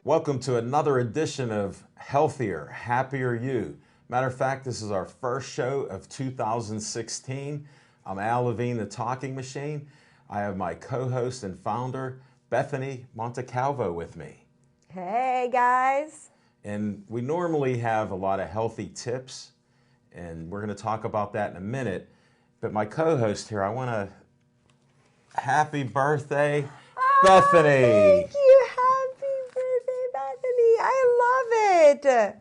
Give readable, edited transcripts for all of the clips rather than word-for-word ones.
Welcome to another edition of Healthier, Happier You. Matter of fact, this is our first show of 2016. I'm Al Levine, the Talking Machine. I have my co-host and founder, Bethany Montecalvo, with me. Hey, guys. And we normally have a lot of healthy tips, and we're going to talk about that in a minute. But my co-host here, I want to happy birthday, Bethany. Thank you. Happy birthday, Bethany. I love it.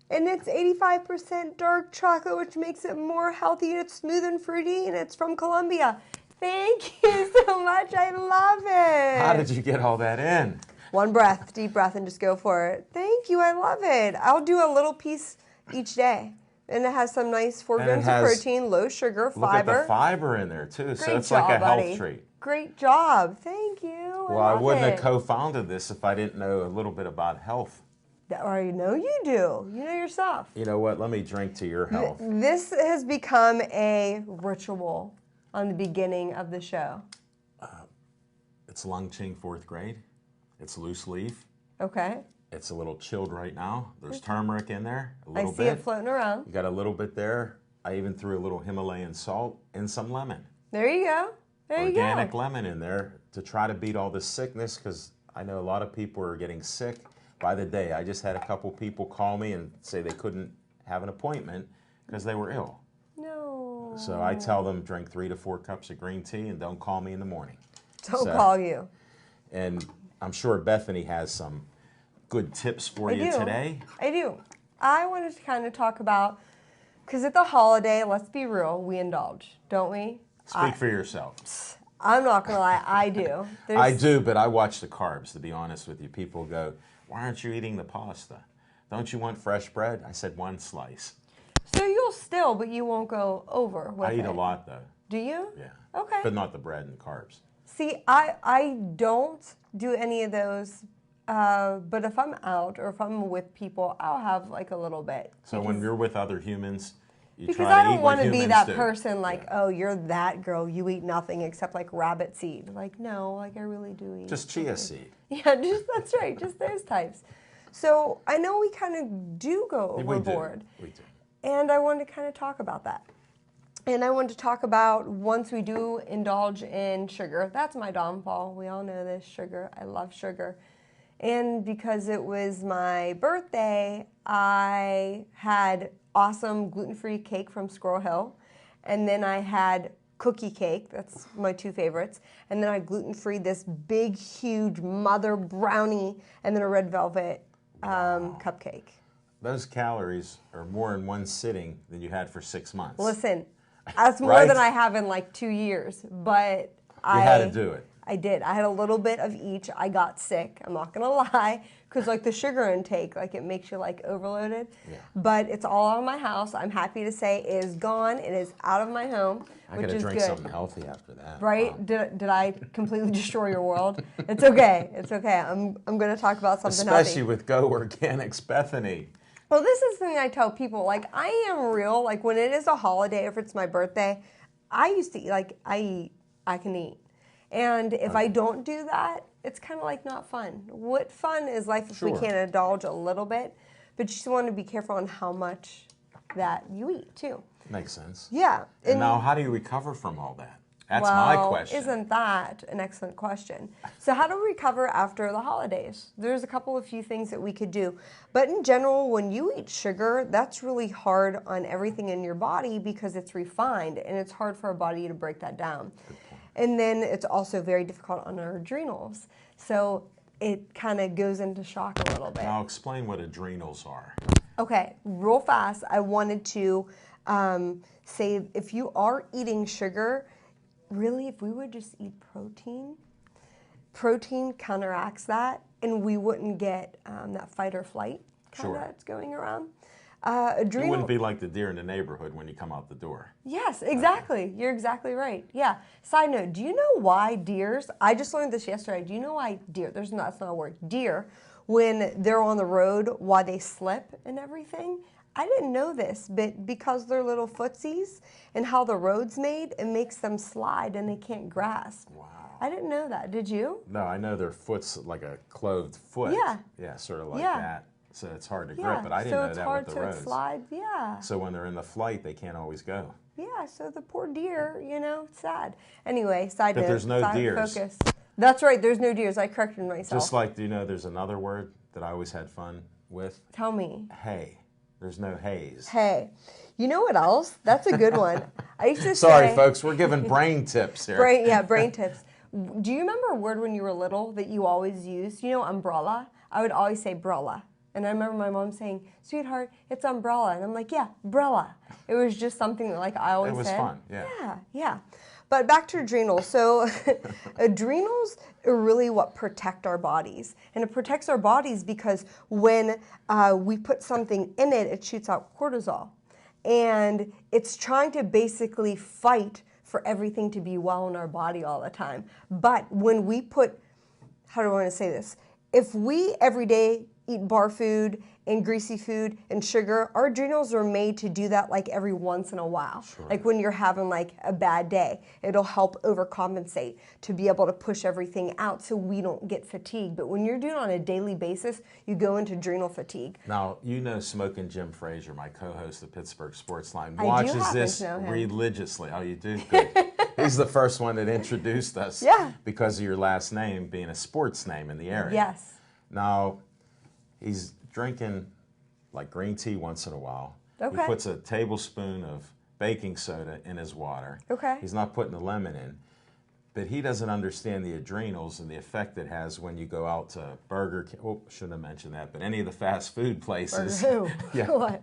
And it's 85% dark chocolate, which makes it more healthy, and it's smooth and fruity, and it's from Colombia. Thank you so much. I love it. How did you get all that in? One breath, deep breath, and just go for it. Thank you. I love it. I'll do a little piece each day. And it has some nice 4 grams of protein, low sugar, fiber. Look at the fiber in there, too. So it's job, like a buddy. health treat. Great job. Thank you. Well, I wouldn't have co-founded this if I didn't know a little bit about health. Or you know you do. You know your stuff. You know what? Let me drink to your health. This has become a ritual on the beginning of the show. It's Lung Ching 4th grade. It's loose leaf. Okay. It's a little chilled right now. There's turmeric in there, a little bit. I see it floating around. You got a little bit there. I even threw a little Himalayan salt and some lemon. There you go. There you go. Organic lemon in there to try to beat all this sickness, because I know a lot of people are getting sick by the day. I just had a couple people call me and say they couldn't have an appointment because they were ill. No. So I tell them drink 3 to 4 cups of green tea and don't call me in the morning. Don't call you. And I'm sure Bethany has some good tips for you today. I do. I wanted to kind of talk about, because at the holiday, let's be real, we indulge, don't we? Speak for yourself. I'm not going to lie, I do. I do, but I watch the carbs, to be honest with you. People go, why aren't you eating the pasta? Don't you want fresh bread? I said 1 slice. So you'll still, but you won't go over with it. I eat a lot, though. Do you? Yeah. Okay. But not the bread and carbs. See, I don't do any of those, but if I'm out or if I'm with people, I'll have like a little bit. So when you're with other humans, you because try I to don't eat want what to be humans that do. person like, oh, you're that girl, you eat nothing except like rabbit seed. Like, no, like I really do eat. Just chia seed. Yeah, that's right, just those types. So I know we kind of do go overboard. We do. And I wanted to kind of talk about that. And I wanted to talk about once we do indulge in sugar. That's my downfall. We all know this, sugar. I love sugar. And because it was my birthday, I had awesome gluten-free cake from Squirrel Hill. And then I had cookie cake. That's my 2 favorites. And then I gluten-free this big, huge mother brownie and then a red velvet cupcake. Those calories are more in one sitting than you had for 6 months. Listen, that's more Right? than I have in like 2 years, but You had to do it. I did. I had a little bit of each. I got sick. I'm not gonna lie, because like the sugar intake, like it makes you like overloaded. Yeah. But it's all out of my house. I'm happy to say it is gone. It is out of my home, I which gotta is drink good. something healthy after that. Right? Wow. Did I completely destroy your world? It's okay. It's okay. I'm gonna talk about something Especially healthy. with Go Organics, Bethany. Well, this is something I tell people. Like, I am real. Like, when it is a holiday, if it's my birthday, I used to eat. Like, I can eat. And if I don't do that, it's kind of like not fun. What fun is life if we Sure. can't indulge a little bit? But you just want to be careful on how much that you eat, too. Makes sense. Yeah. And now, how do you recover from all that? That's my question. Isn't that an excellent question? So how do we recover after the holidays? There's a few things that we could do. But in general, when you eat sugar, that's really hard on everything in your body because it's refined, and it's hard for our body to break that down. And then it's also very difficult on our adrenals. So it kind of goes into shock a little bit. Now, explain what adrenals are. Okay, real fast, I wanted to say if you are eating sugar, really, if we would just eat protein counteracts that, and we wouldn't get that fight or flight kind of that's going around. You wouldn't be like the deer in the neighborhood when you come out the door. Yes, exactly. You're exactly right. Yeah. Side note, do you know why deers, I just learned this yesterday, do you know why deer, that's not a word, deer, when they're on the road, why they slip and everything? I didn't know this, but because they're little footsies and how the road's made, it makes them slide and they can't grasp. Wow. I didn't know that. Did you? No, I know their foot's like a clothed foot. Yeah. Yeah, sort of like Yeah. that. So it's hard to grip, Yeah. but I didn't So know it's that hard with the to roads. slide. Yeah. So when they're in the flight, they can't always go. Yeah. So the poor deer, it's sad. Anyway, side But note. there's no side deers. Focus. That's right. There's no deers. I corrected myself. Just like, do you know there's another word that I always had fun with? Tell me. Hay. There's no haze. Hey, you know what else? That's a good one. I used to Sorry, say, folks, we're giving brain tips here. brain tips. Do you remember a word when you were little that you always used? Umbrella? I would always say brella. And I remember my mom saying, sweetheart, it's umbrella. And I'm like, yeah, brella. It was just something that I always said. It was fun, yeah. Yeah. But back to adrenals. So adrenals are really what protect our bodies. And it protects our bodies because when we put something in it, it shoots out cortisol. And it's trying to basically fight for everything to be well in our body all the time. But when we put, how do I want to say this? If we every day eat bar food and greasy food and sugar, our adrenals are made to do that every once in a while. Sure. Like when you're having a bad day, it'll help overcompensate to be able to push everything out so we don't get fatigued. But when you're doing it on a daily basis, you go into adrenal fatigue. Now, Smoking Jim Frazier, my co-host of Pittsburgh Sports Line, I do watches happen this to know him. religiously. Oh, you do? Good. He's the first one that introduced us because of your last name being a sports name in the area. Yes. Now, he's drinking green tea once in a while. Okay. He puts a tablespoon of baking soda in his water. Okay. He's not putting the lemon in. But he doesn't understand the adrenals and the effect it has when you go out to Burger King. Oh, shouldn't have mentioned that, but any of the fast food places. Who? Yeah. What?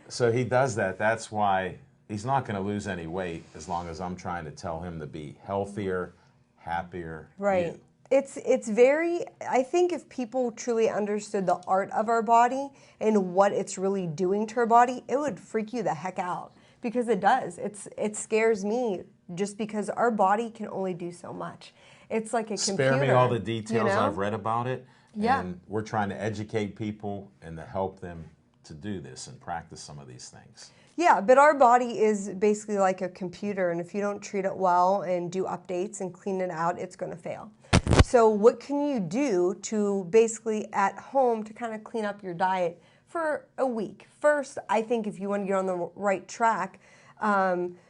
So he does that. That's why he's not going to lose any weight as long as I'm trying to tell him to be healthier, happier. Right. you. It's very, I think if people truly understood the art of our body and what it's really doing to our body, it would freak you the heck out. Because it does. It scares me just because our body can only do so much. It's like a computer. Spare me all the details. I've read about it. Yeah. And we're trying to educate people and to help them to do this and practice some of these things. Yeah, but our body is basically like a computer, and if you don't treat it well and do updates and clean it out, it's going to fail. So what can you do to basically at home to kind of clean up your diet for a week? First, I think if you want to get on the right track,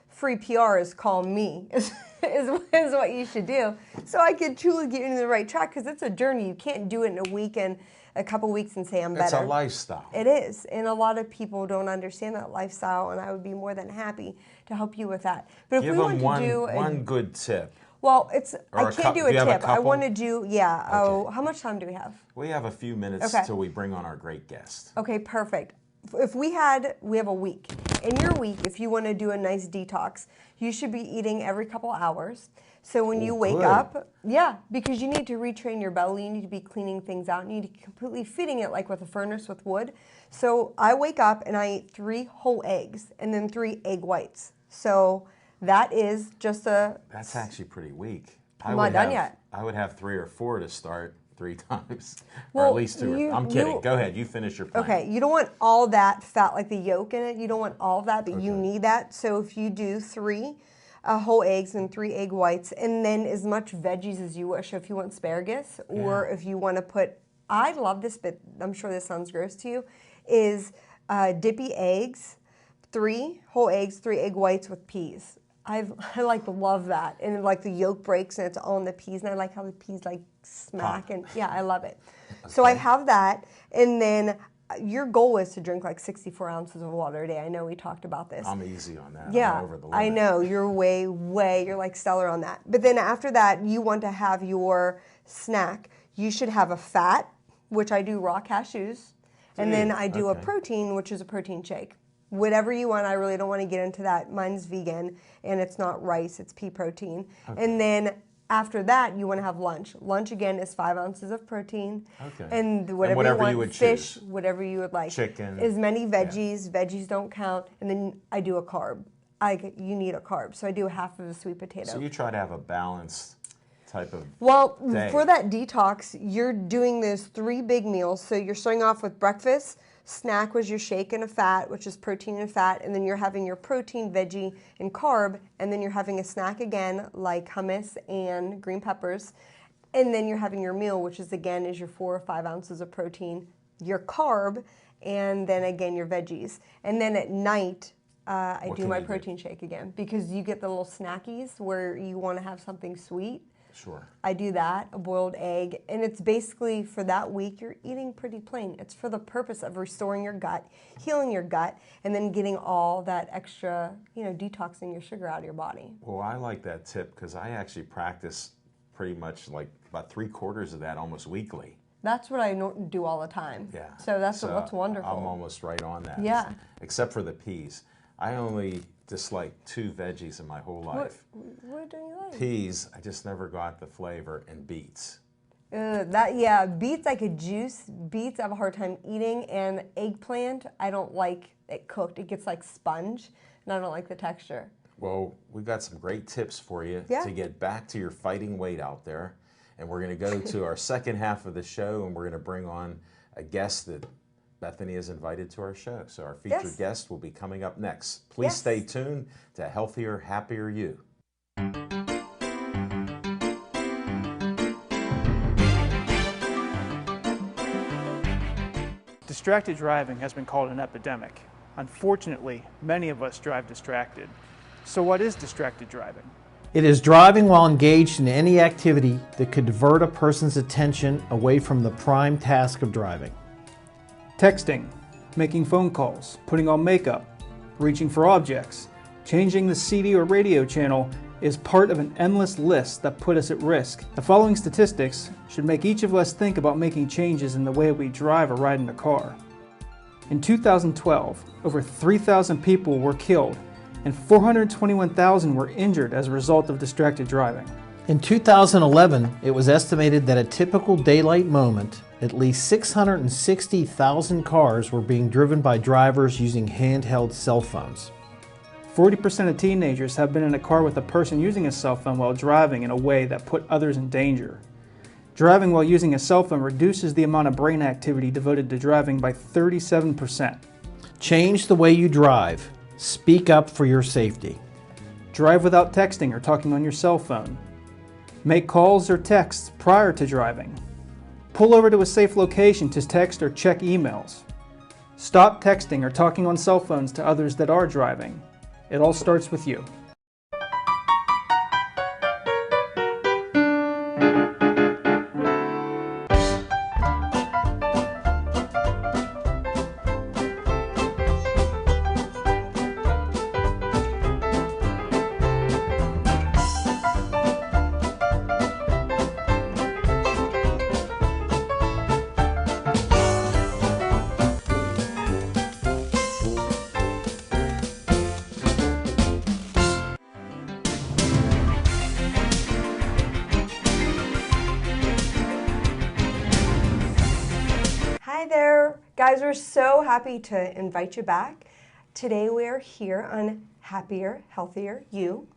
free PR is call me, is what you should do. So I could truly get into the right track because it's a journey. You can't do it in a week and a couple weeks and say I'm better. It's a lifestyle. It is, and a lot of people don't understand that lifestyle, and I would be more than happy to help you with that. But if Give we want them to do one good tip. well, Or I can't do a do you have a tip. I couple? want to do Okay. Oh, how much time do we have? We have a few minutes Okay. till we bring on our great guest. Okay, perfect. If we have a week. In your week, if you want to do a nice detox, you should be eating every couple hours. So when you wake good. up, because you need to retrain your belly, you need to be cleaning things out, you need to be completely feeding it like with a furnace with wood. So I wake up and I eat 3 whole eggs and then 3 egg whites. So that is just a... That's actually pretty weak. I'm not done yet. I would have 3 or 4 to start 3 times, or Well, at least 2. I'm kidding. Go ahead. You finish your plan. Okay, you don't want all that fat, like the yolk in it. You don't want all of that, but you need that. So if you do 3 whole eggs and 3 egg whites, and then as much veggies as you wish. So if you want asparagus, or if you want to put, I love this, but I'm sure this sounds gross to you, is dippy eggs, 3 whole eggs, 3 egg whites with peas. I love that, and the yolk breaks and it's all in the peas, and I like how the peas smack, and I love it. Okay. So I have that, and then your goal is to drink 64 ounces of water a day. I know we talked about this. I'm easy on that. Yeah, I'm over the limit. I know you're you're stellar on that. But then after that, you want to have your snack. You should have a fat, which I do raw cashews, and then I do a protein, which is a protein shake. Whatever you want. I really don't want to get into that. Mine's vegan, and it's not rice, it's pea protein. Okay. And then after that, you want to have lunch. Lunch, again, is 5 ounces of protein. Okay. And whatever you want, fish, choose. Whatever you would like. Chicken. As many veggies. Yeah. Veggies don't count. And then I do a carb. You need a carb. So I do half of a sweet potato. So you try to have a balanced type of day. For that detox, you're doing those 3 big meals. So you're starting off with breakfast, Snack was your shake and a fat, which is protein and fat, and then you're having your protein, veggie, and carb, and then you're having a snack again, like hummus and green peppers, and then you're having your meal, which is again is your 4 or 5 ounces of protein, your carb, and then again your veggies. And then at night, I do my protein shake again, because you get the little snackies where you want to have something sweet. Sure. I do that, a boiled egg, and it's basically for that week you're eating pretty plain. It's for the purpose of restoring your gut, healing your gut, and then getting all that extra, detoxing your sugar out of your body. Well, I like that tip because I actually practice pretty much like about 3/4 of that almost weekly. That's what I do all the time. Yeah. So that's what's wonderful. I'm almost right on that. Yeah. Except for the peas. I only dislike 2 veggies in my whole life. What do you like? Peas, I just never got the flavor, and beets. Beets I could juice. Beets I have a hard time eating, and eggplant I don't like it cooked. It gets like sponge, and I don't like the texture. Well, we got some great tips for you to get back to your fighting weight out there. And we're going to go to our second half of the show, and we're going to bring on a guest that Bethany has invited to our show. So our featured guest will be coming up next. Please stay tuned to Healthier, Happier You. Distracted driving has been called an epidemic. Unfortunately, many of us drive distracted. So what is distracted driving? It is driving while engaged in any activity that could divert a person's attention away from the prime task of driving. Texting, making phone calls, putting on makeup, reaching for objects, changing the CD or radio channel is part of an endless list that put us at risk. The following statistics should make each of us think about making changes in the way we drive or ride in a car. In 2012, over 3,000 people were killed and 421,000 were injured as a result of distracted driving. In 2011, it was estimated that a typical daylight moment, at least 660,000 cars were being driven by drivers using handheld cell phones. 40% of teenagers have been in a car with a person using a cell phone while driving in a way that put others in danger. Driving while using a cell phone reduces the amount of brain activity devoted to driving by 37%. Change the way you drive. Speak up for your safety. Drive without texting or talking on your cell phone. Make calls or texts prior to driving. Pull over to a safe location to text or check emails. Stop texting or talking on cell phones to others that are driving. It all starts with you. Guys, we're so happy to invite you back. Today we are here on Happier, Healthier You.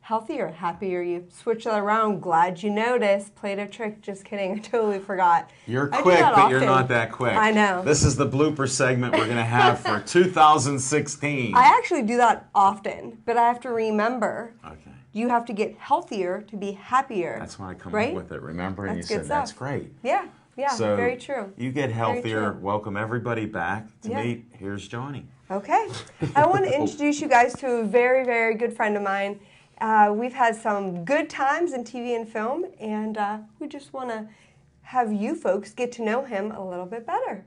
Healthier, Happier You. Switch that around. Glad you noticed. Played a trick. Just kidding. I totally forgot. You're quick, but you're not that quick. I know. This is the blooper segment we're going to have for 2016. I actually do that often, but I have to remember. Okay. You have to get healthier to be happier. That's why I come right? up with it. Remember? And that's you good said, stuff. that's great. Yeah. Yeah, so very true. You get healthier. Welcome everybody back to meet. Here's Johnny. Okay. I want to introduce you guys to a very, very good friend of mine. We've had some good times in TV and film, and we just want to have you folks get to know him a little bit better.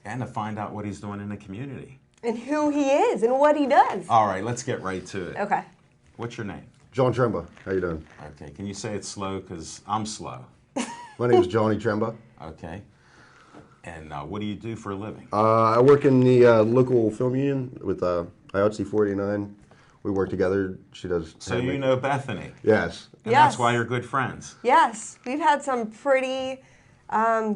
And to find out what he's doing in the community. And who he is and what he does. All right, let's get right to it. Okay. What's your name? John Tremba. How you doing? Okay. Can you say it slow? Because I'm slow. My name is Johnny Tremba. Okay. And what do you do for a living? I work in the local film union with IOTC 489. We work together. She does. So you know Bethany. Yes. And that's why you're good friends. Yes. We've had some pretty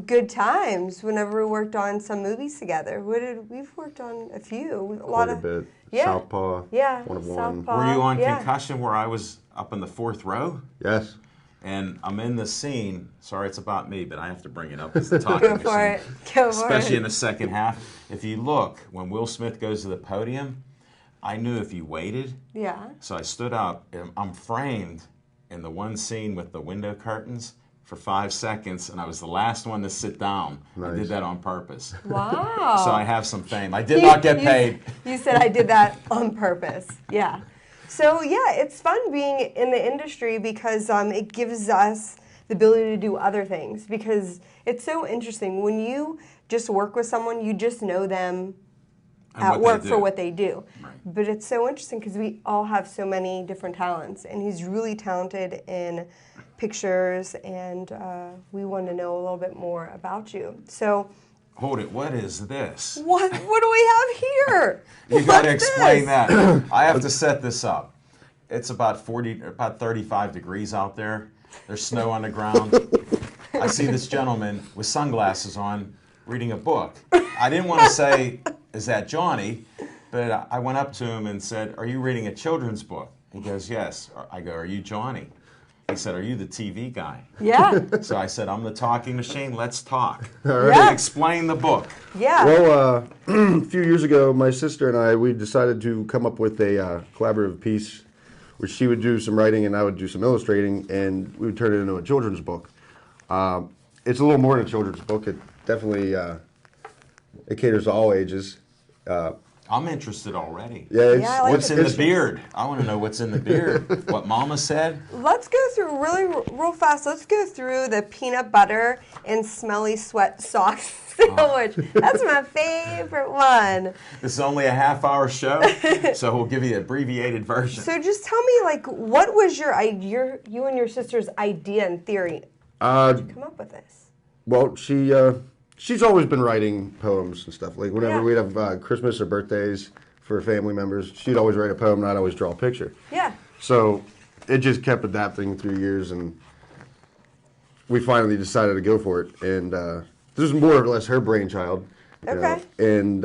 good times whenever we worked on some movies together. We've worked on a few. Quite a bit. Yeah. Southpaw. Yeah. One of Southpaw. one. Were you on Concussion where I was up in the 4th row? Yes. And I'm in the scene. Sorry, it's about me, but I have to bring it up as the talking Go for machine. it. Go for Especially it. in the second half. If you look, when Will Smith goes to the podium, I knew if you waited, Yeah. so I stood up. And I'm framed in the one scene with the window curtains for 5 seconds, and I was the last one to sit down. I did that on purpose. Wow. So I have some fame. I did not get paid. You said I did that on purpose. Yeah. So yeah, it's fun being in the industry because it gives us the ability to do other things. Because it's so interesting when you just work with someone, you just know them And at what they work do. for what they do. Right. But it's so interesting because we all have so many different talents, and he's really talented in pictures, and we want to know a little bit more about you. So Hold it. What is this? what do we have here? You got to What's explain this? that. I have to set this up. It's about 35 degrees out there. There's snow on the ground. I see this gentleman with sunglasses on reading a book. I didn't want to say, is that Johnny? But I went up to him and said, are you reading a children's book? He goes, yes. I go, are you Johnny? He said, are you the TV guy? Yeah. So I said, I'm the talking machine. Let's talk. Yeah. Explain the book. Yeah. Well, a few years ago, my sister and I, we decided to come up with a collaborative piece where she would do some writing and I would do some illustrating, and we would turn it into a children's book. It's a little more than a children's book. It definitely it caters to all ages. I'm interested already. Yeah, it's, Yeah, I like What's the in the pictures. beard? I want to know what's in the beard. What Mama said? Let's go through real fast. Let's go through the peanut butter and smelly sweat socks sandwich. That's my favorite one. This is only a half-hour show, so we'll give you the abbreviated version. So just tell me, like, what was your idea, you and your sister's idea and theory? Come up with this. Well, she's always been writing poems and stuff. Like whenever Yeah. we'd have Christmas or birthdays for family members, she'd always write a poem and I'd always draw a picture. Yeah. So it just kept adapting through years, and we finally decided to go for it. And this is more or less her brainchild. You know. Okay. And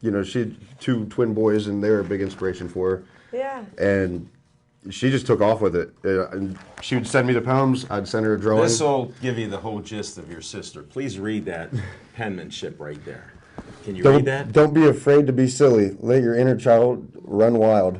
you know, she had 2 twin boys, and they were a big inspiration for her. Yeah. And she just took off with it. And she would send me the poems. I'd send her a drawing. This will give you the whole gist of your sister. Please read that penmanship right there. Can you read that? Don't be afraid to be silly. Let your inner child run wild.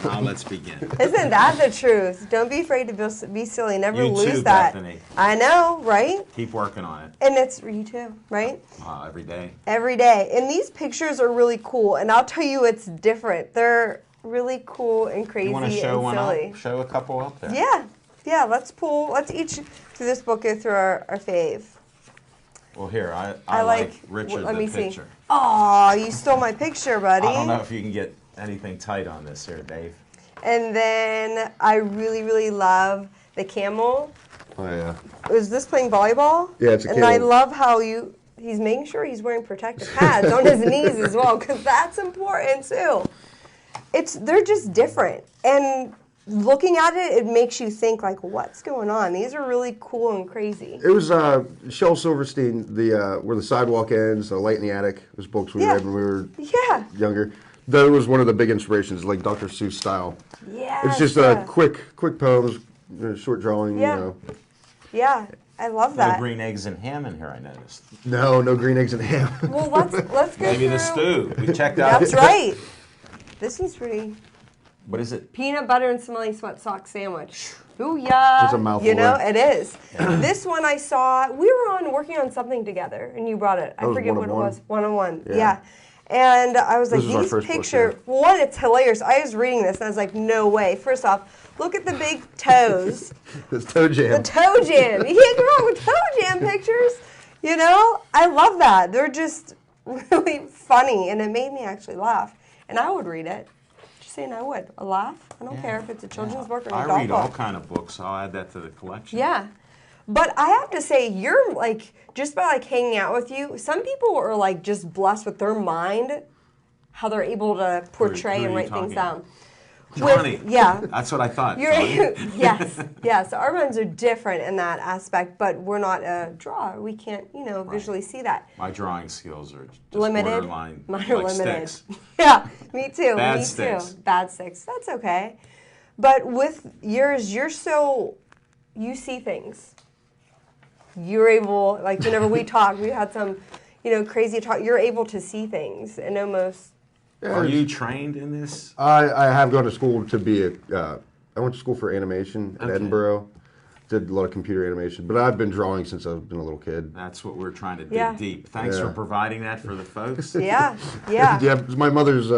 Now let's begin. Isn't that the truth? Don't be afraid to be silly. Never You lose too, that. Bethany. I know, right? Keep working on it And it's you too, right? every day. Every day. And these pictures are really cool. And I'll tell you, it's different. They're really cool and crazy You want to and show one silly. up? Show a couple up there. Yeah. Let's each through this book go through our fave. Well, here, I like Richard let the me see. picture. Aw, you stole my picture, buddy. I don't know if you can get anything tight on this here, Dave. And then I really, really love the camel. Oh yeah. Is this playing volleyball? Yeah, it's a And I camel. love how he's making sure he's wearing protective pads on his knees as well, because that's important too. They're just different. And looking at it, it makes you think like, what's going on? These are really cool and crazy. It was Shel Silverstein, the Where the Sidewalk Ends, Light in the Attic. Those books we Yeah. read when we were Yeah. younger. That was one of the big inspirations, like Dr. Seuss style. Yeah. It's just quick poems, short drawing. Yeah. You know. Yeah. I love No that. green eggs and ham in here, I noticed. No green eggs and ham. Well, let's go Maybe through. the stew. We checked out. That's right. This is pretty. What is it? Peanut butter and smelly sweat sock sandwich. Booyah! It's a mouthful You know, there. it is. This one I saw, we were working on something together, and you brought it. I was forget what it one-on-one. was. One-on-one. Yeah. Yeah. And I was like, This was our these first book, picture, yeah. one, it's hilarious. I was reading this, and I was like, no way. First off, look at the big toes. It's toe The jam. toe jam. You can't go wrong with toe jam pictures. You know, I love that. They're just really funny, and it made me actually laugh. And I would read it. Just saying I would. A laugh. I don't care if it's a children's book or an I adult read book. all kind of books. I'll add that to the collection. Yeah. But I have to say, you're like, just by like hanging out with you, some people are like just blessed with their mind, how they're able to portray who are and you write things talking down. Johnny. Yeah. That's what I thought. You're, Johnny. yes. Our minds are different in that aspect, but we're not a drawer. We can't, visually see that. My drawing skills are just Limited. borderline. Mine are like limited. sticks. Yeah, me too. Bad me sticks. too. Bad sticks. That's okay. But with yours, you're so you see things. You're able, like whenever we talk, we had some, crazy talk. You're able to see things and almost. Are you trained in this? I have gone to school to be I went to school for animation at Edinburgh. Did a lot of computer animation, but I've been drawing since I've been a little kid. That's what we're trying to dig Yeah. deep. Thanks for providing that for the folks. Yeah, yeah. Yeah, my mother's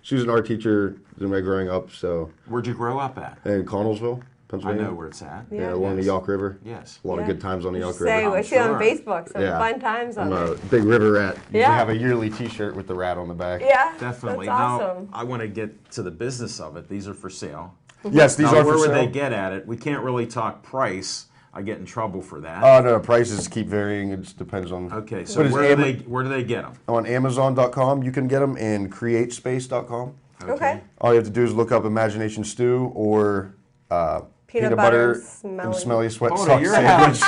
she was an art teacher in my growing up, so Where'd you grow up at? in Connellsville, I Pennsylvania. know where it's at. Yeah, along the Yes. Yawk River. Yes. A lot of Yeah. good times on the Yawk Say, River. I see on sure. Facebook some Yeah. fun times on I'm a it. big river rat. You Yeah. have a yearly T-shirt with the rat on the back. Yeah, Definitely. That's awesome. Now, I want to get to the business of it. These are for sale. Yes, these Now, are where for would sale. they get at it? We can't really talk price. I get in trouble for that. Oh no, prices keep varying. It just depends on. Okay, so But it's where do they get them? on Amazon.com you can get them, and CreateSpace.com. Okay. All you have to do is look up Imagination Stew or Peanut butter and smelly sweat Hold sauce on, you're having sandwich.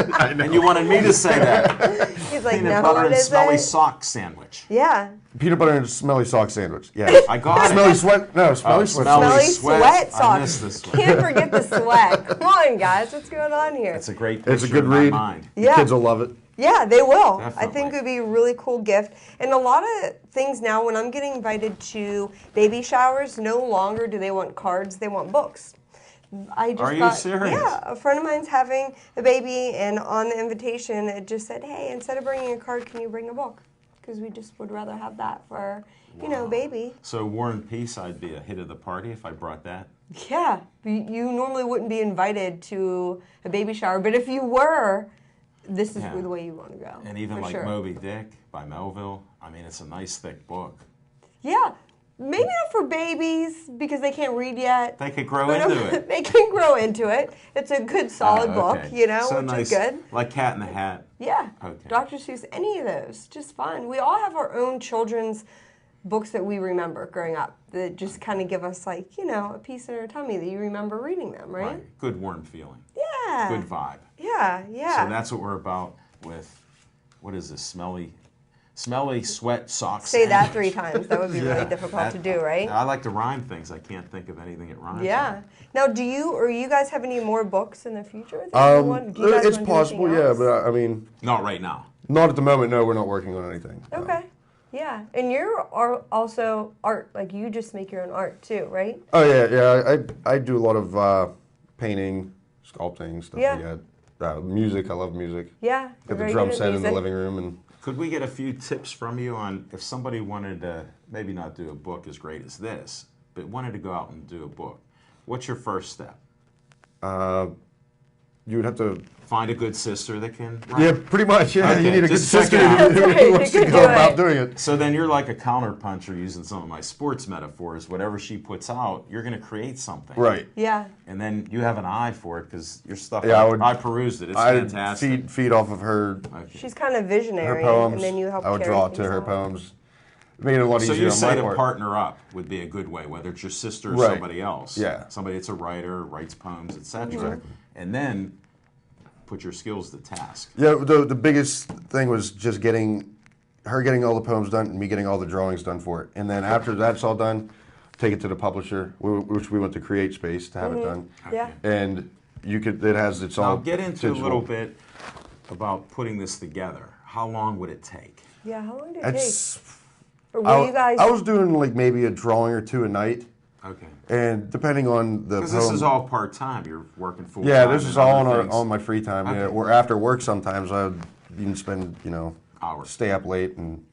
trouble. And you wanted me to say that. He's like, Peanut no, butter what and is smelly it? sock sandwich. Yeah. Peanut butter and smelly sock sandwich. Yeah. I got Smelly it. sweat. No, smelly sweat. smelly sauce. Smelly sweat. sweat I missed socks. this one. Can't forget the sweat. Come on, guys. What's going on here? It's a great picture It's a good in my read. mind. The Yeah. kids will love it. Yeah, they will. I Definitely. think it would be a really cool gift. And a lot of things now, when I'm getting invited to baby showers, no longer do they want cards, they want books. I just Are you got, serious? Yeah, a friend of mine's having a baby, and on the invitation, it just said, hey, instead of bringing a card, can you bring a book? Because we just would rather have that for, baby. So War and Peace, I'd be a hit of the party if I brought that. Yeah, you normally wouldn't be invited to a baby shower, but if you were, this is Yeah. the way you want to go. And even for like sure. Moby Dick by Melville. I mean, it's a nice thick book. Yeah, maybe not for babies because they can't read yet. They could grow But, into it. They can grow into it. It's a good, solid book, Okay. So which nice, is good. Like Cat in the Hat. Yeah. Okay. Dr. Seuss, any of those, just fun. We all have our own children's books that we remember growing up that just kind of give us like, a piece in our tummy that you remember reading them, right? Good warm feeling. Yeah. Good vibe. Yeah, yeah. So that's what we're about with, what is this, smelly sweat socks. Say that 3 times. That would be really difficult That- to do, right? I like to rhyme things. I can't think of anything that rhymes. Yeah. Now, do you guys have any more books in the future? that you want- do you guys It's want to do possible, anything yeah, else? but I mean, Not right now. not at the moment. No, we're not working on anything. Okay. Yeah. And you're also art, like you just make your own art too, right? Oh yeah. I do a lot of painting, sculpting, stuff Yeah. like that. Music. I love music. Yeah. Got you're the very drum good at set in the music. living room, and Could we get a few tips from you on if somebody wanted to maybe not do a book as great as this, but wanted to go out and do a book? What's your first step? you would have to. Find a good sister that can write? Yeah, pretty much. Yeah, Okay, you need a good just check sister it out. who Right, wants you to could go do about it. doing it. So then you're like a counterpuncher using some of my sports metaphors. Whatever she puts out, you're going to create something. Right. Yeah. And then you have an eye for it because your stuff, Yeah, I perused it. It's I fantastic. feed off of her She's kind of visionary, poems. and then you help I would carry draw it to things her out. poems. It made it a lot So easier you on say my to part. partner up would be a good way, whether it's your sister or Right. somebody else. Yeah. Somebody that's a writer, writes poems, etc. Exactly. And then put your skills to task. Yeah, the biggest thing was just getting all the poems done and me getting all the drawings done for it. And then after that's all done, take it to the publisher, which we went to Create Space to have it done. Yeah. And it has its Now own. get into digital. a little bit about putting this together. How long would it take? Yeah. How long did it It's, take? Or were you guys? I was doing like maybe a drawing or two a night, Okay. and depending on the Because poem. this is all part-time. You're working full-time. Yeah, this and is all other things. on my free time. Yeah, Okay. or after work sometimes I would even spend Hours. stay up late and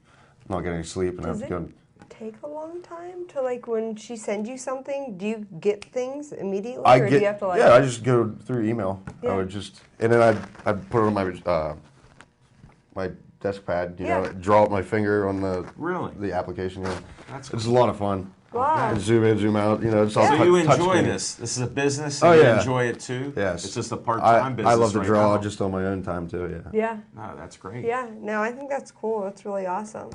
not get any sleep and Does have to it go. take a long time to like when she sends you something? Do you get things immediately, I or get do you have to like? yeah. I just go through email. Yeah. I would just and then I'd put it on my desk pad. You Yeah. know, draw up my finger on Really? the application. Yeah. That's It's a lot of fun. Wow. And zoom in, zoom out. It's all So touch you enjoy screen. this. This is a business. Oh, and yeah. You enjoy it too. Yes. It's just a part-time business. I love to right draw now. just on my own time too. Yeah. Yeah. No, that's great. Yeah. No, I think that's cool. That's really awesome.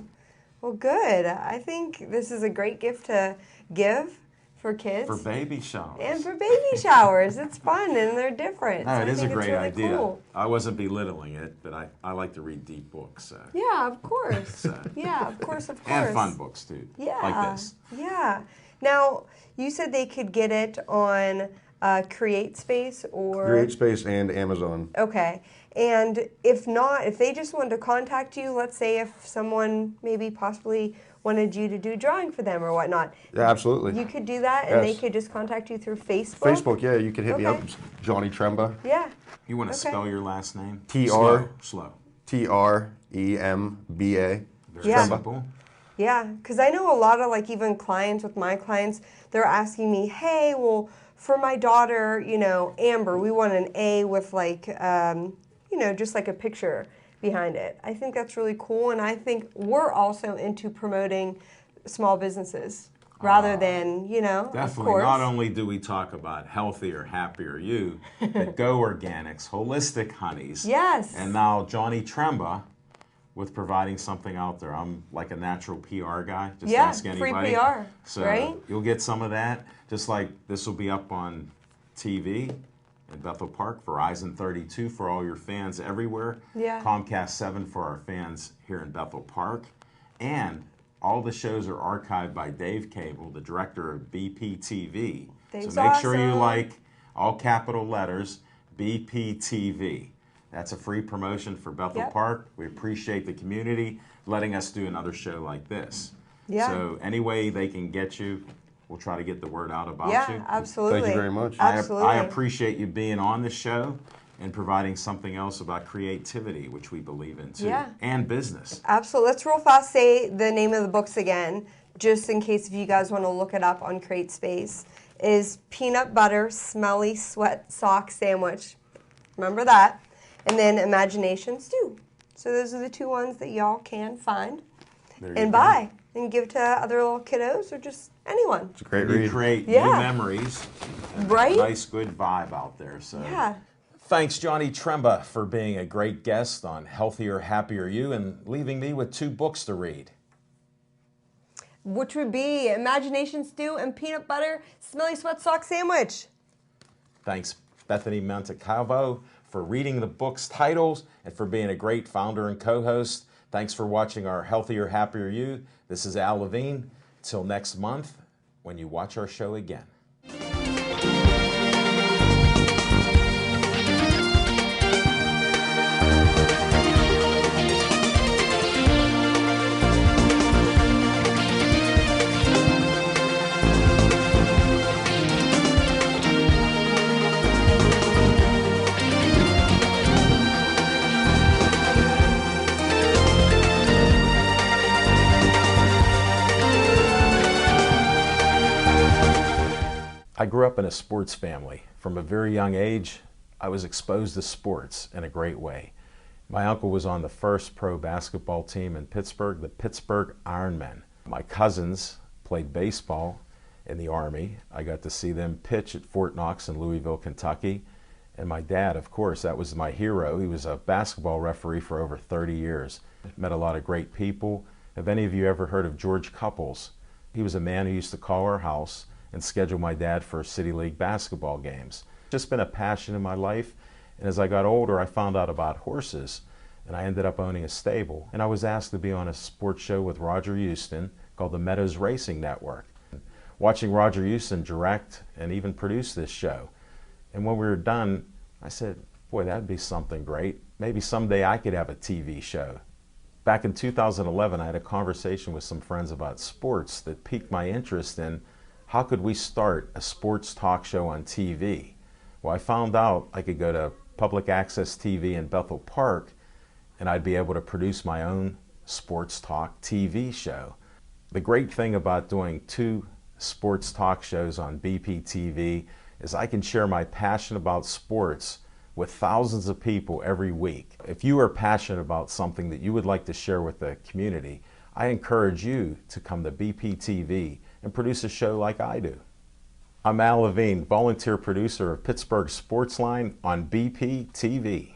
Well, good. I think this is a great gift to give for kids. For baby showers. And for baby showers. It's fun and they're different. No, So it I is a think it's great really idea. Cool. I wasn't belittling it, but I like to read deep books. So. Yeah, of course. Yeah, of course, of course. And fun books too. Yeah. Like this. Yeah. Now, you said they could get it on CreateSpace or? CreateSpace and Amazon. Okay. And if not, if they just wanted to contact you, let's say if someone maybe possibly wanted you to do drawing for them or whatnot. Yeah, absolutely. You could do that and they Yes. could just contact you through Facebook? Facebook, yeah, you can hit me up. Okay. It's Johnny Tremba. Yeah. You want to Okay. spell your last name? TR. Slow. TREMBA. Very Yeah. simple. Yeah, because I know a lot of like even clients with my clients, they're asking me, hey, well, for my daughter, you know, Amber, we want an A with like, you know, just like a picture behind it. I think that's really cool, and I think we're also into promoting small businesses rather than, you know, of Definitely. course. Not only do we talk about healthier, happier you, but Go Organics, Holistic Honeys. Yes. And now Johnny Tremba with providing something out there. I'm like a natural PR guy. Just Yeah, ask free anybody. PR, So right? you'll get some of that. Just like this will be up on TV in Bethel Park, Verizon 32 for all your fans everywhere. Yeah. Comcast 7 for our fans here in Bethel Park. And all the shows are archived by Dave Cable, the director of BPTV. Dave's So make sure you awesome. like all capital letters, BPTV. That's a free promotion for Bethel Yep. Park. We appreciate the community letting us do another show like this. Yeah. So any way they can get you, we'll try to get the word out about Yeah, you. absolutely. Thank you very much. Absolutely. I appreciate you being on the show and providing something else about creativity, which we believe in too, Yeah. and business. Absolutely. Let's real fast say the name of the books again, just in case if you guys want to look it up on CreateSpace, is Peanut Butter Smelly Sweat Sock Sandwich. Remember that. And then Imagination Stew. So those are the two ones that y'all can find There you and go. buy and give to other little kiddos or just anyone. It's a great You read. create new Yeah. memories, and Right? a nice good vibe out there. So Yeah. thanks, Johnny Tremba, for being a great guest on Healthier, Happier You and leaving me with 2 books to read. Which would be Imagination Stew and Peanut Butter Smelly Sweat Sock Sandwich. Thanks, Bethany Montecalvo, for reading the book's titles and for being a great founder and co-host. Thanks for watching our Healthier, Happier You. This is Al Levine. Till next month, when you watch our show again. I grew up in a sports family. From a very young age, I was exposed to sports in a great way. My uncle was on the first pro basketball team in Pittsburgh, the Pittsburgh Ironmen. My cousins played baseball in the Army. I got to see them pitch at Fort Knox in Louisville, Kentucky. And my dad, of course, that was my hero. He was a basketball referee for over 30 years. Met a lot of great people. Have any of you ever heard of George Couples? He was a man who used to call our house and schedule my dad for City League basketball games. Just been a passion in my life, and as I got older I found out about horses, and I ended up owning a stable, and I was asked to be on a sports show with Roger Houston called the Meadows Racing Network. Watching Roger Houston direct and even produce this show, and when we were done I said, boy, that'd be something great. Maybe someday I could have a TV show. Back in 2011 I had a conversation with some friends about sports that piqued my interest in how could we start a sports talk show on TV? Well, I found out I could go to public access TV in Bethel Park and I'd be able to produce my own sports talk TV show. The great thing about doing 2 sports talk shows on BPTV is I can share my passion about sports with thousands of people every week. If you are passionate about something that you would like to share with the community, I encourage you to come to BPTV and produce a show like I do. I'm Al Levine, volunteer producer of Pittsburgh Sportsline on BPTV.